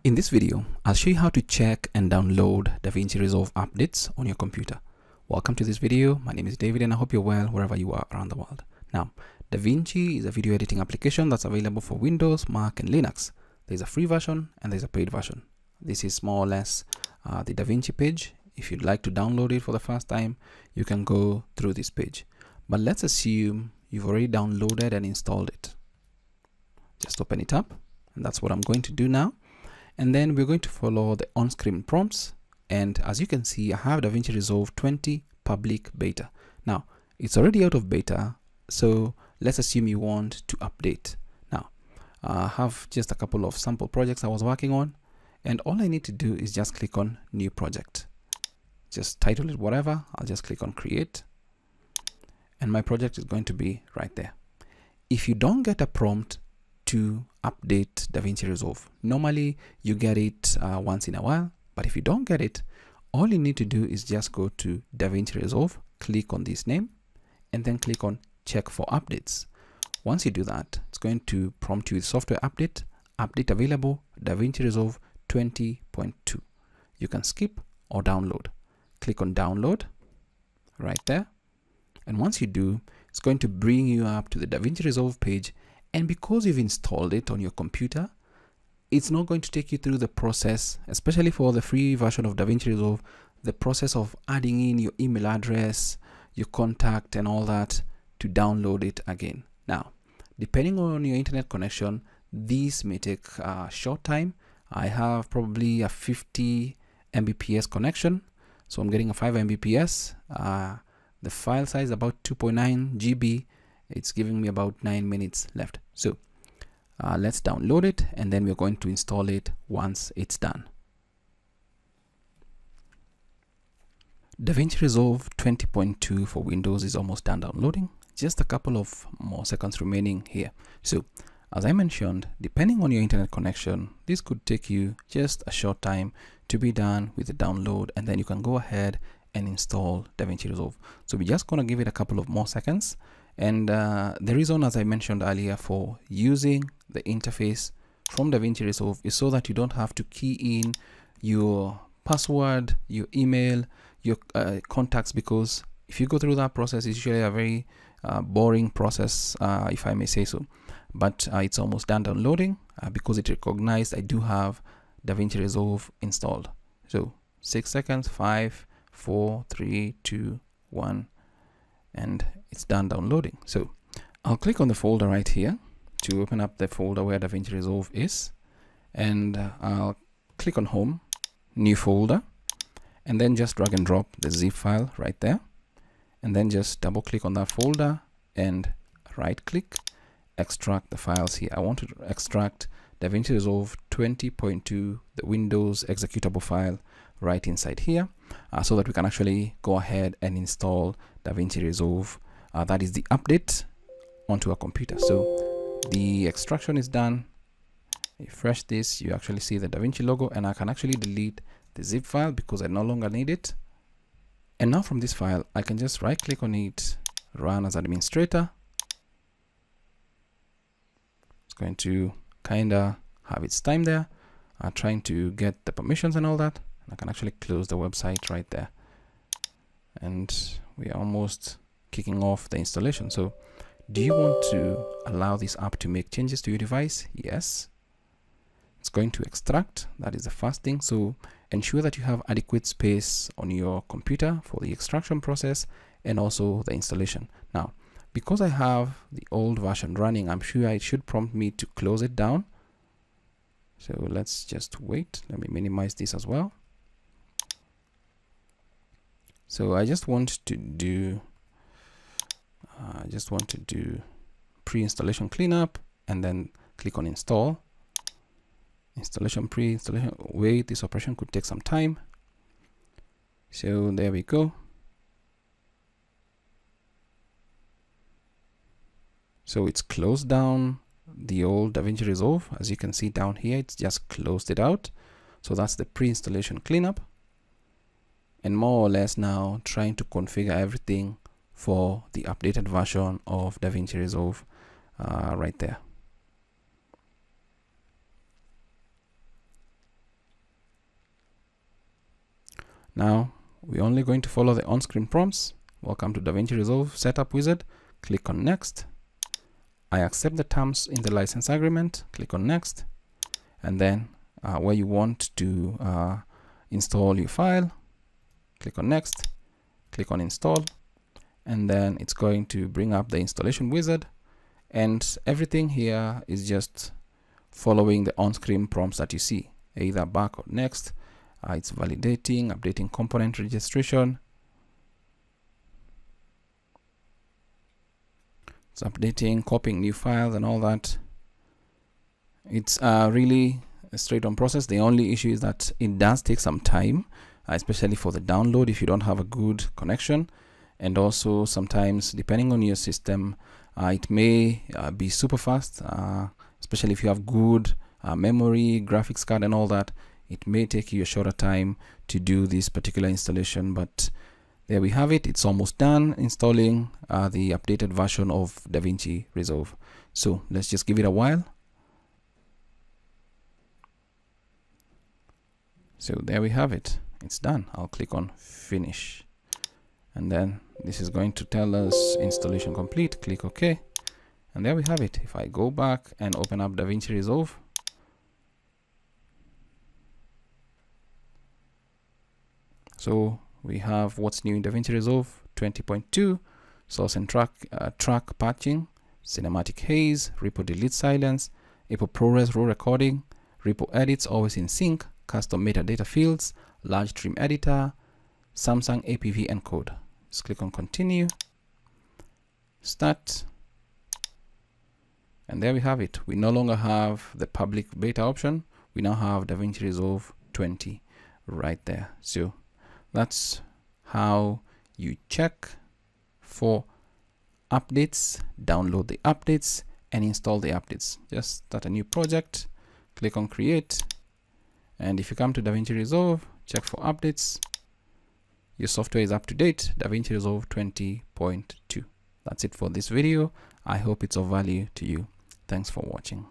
In this video, I'll show you how to check and download DaVinci Resolve updates on your computer. Welcome to this video. My name is David and I hope you're well wherever you are around the world. Now, DaVinci is a video editing application that's available for Windows, Mac, and Linux. There's a free version and there's a paid version. This is more or less the DaVinci page. If you'd like to download it for the first time, you can go through this page. But let's assume you've already downloaded and installed it. Just open it up, and that's what I'm going to do now. And then we're going to follow the on-screen prompts. And as you can see, I have DaVinci Resolve 20 public beta. Now, it's already out of beta, so let's assume you want to update. Now, I have just a couple of sample projects I was working on, and all I need to do is just click on New Project. Just title it whatever. I'll just click on Create, and my project is going to be right there. If you don't get a prompt to update DaVinci Resolve, normally you get it once in a while, but if you don't get it, all you need to do is just go to DaVinci Resolve, click on this name, and then click on Check for Updates. Once you do that, it's going to prompt you with software update available, DaVinci Resolve 20.2. You can skip or download. Click on Download right there, and once you do, it's going to bring you up to the DaVinci Resolve page. And because you've installed it on your computer, it's not going to take you through the process, especially for the free version of DaVinci Resolve, the process of adding in your email address, your contact, and all that to download it again. Now, depending on your internet connection, this may take a short time. I have probably a 50 Mbps connection, so I'm getting a 5 Mbps. The file size is about 2.9 GB. It's giving me about 9 minutes left. So let's download it, and then we're going to install it once it's done. DaVinci Resolve 20.2 for Windows is almost done downloading. Just a couple of more seconds remaining here. So as I mentioned, depending on your internet connection, this could take you just a short time to be done with the download, and then you can go ahead and install DaVinci Resolve. So we're just going to give it a couple of more seconds. And the reason, as I mentioned earlier, for using the interface from DaVinci Resolve is so that you don't have to key in your password, your email, your contacts, because if you go through that process, it's usually a very boring process, if I may say so. But it's almost done downloading because it recognized I do have DaVinci Resolve installed. So 6 seconds, 5, 4, 3, 2, 1. And it's done downloading. So I'll click on the folder right here to open up the folder where DaVinci Resolve is, and I'll click on Home, New Folder, and then just drag and drop the zip file right there, and then just double click on that folder and right click, extract the files here. I want to extract DaVinci Resolve 20.2, the Windows executable file, right inside here, so that we can actually go ahead and install DaVinci Resolve, that is the update, onto our computer. So the extraction is done. Refresh this, you actually see the DaVinci logo, and I can actually delete the zip file because I no longer need it. And now from this file, I can just right click on it, run as administrator. It's going to kind of have its time there, trying to get the permissions and all that. I can actually close the website right there, and we are almost kicking off the installation. So do you want to allow this app to make changes to your device? Yes. It's going to extract. That is the first thing. So ensure that you have adequate space on your computer for the extraction process and also the installation. Now, because I have the old version running, I'm sure it should prompt me to close it down. So let's just wait. Let me minimize this as well. So I just want to do pre-installation cleanup, and then click on install. Installation, pre-installation. Wait, this operation could take some time. So there we go. So it's closed down the old DaVinci Resolve. As you can see down here, it's just closed it out. So that's the pre-installation cleanup. And more or less now trying to configure everything for the updated version of DaVinci Resolve right there. Now we're only going to follow the on-screen prompts. Welcome to DaVinci Resolve Setup Wizard. Click on Next. I accept the terms in the license agreement. Click on Next. And then where you want to install your file, click on Next. Click on Install. And then it's going to bring up the installation wizard. And everything here is just following the on-screen prompts that you see, either back or next. It's validating, updating component registration. It's updating, copying new files and all that. It's really a straight-on process. The only issue is that it does take some time, especially for the download if you don't have a good connection. And also sometimes, depending on your system, it may be super fast, especially if you have good memory, graphics card and all that. It may take you a shorter time to do this particular installation, but there we have it. It's almost done installing the updated version of DaVinci Resolve. So let's just give it a while. So there we have it. It's done. I'll click on Finish. And then this is going to tell us installation complete. Click OK. And there we have it. If I go back and open up DaVinci Resolve, so we have what's new in DaVinci Resolve 20.2, source and track patching, cinematic haze, repo delete silence, repo ProRes raw recording, repo edits always in sync, custom metadata fields, large trim editor, Samsung APV encode. Just click on continue, start, and there we have it. We no longer have the public beta option. We now have DaVinci Resolve 20 right there. So that's how you check for updates, download the updates, and install the updates. Just start a new project, click on create, and if you come to DaVinci Resolve, check for updates. Your software is up to date, DaVinci Resolve 20.2. That's it for this video. I hope it's of value to you. Thanks for watching.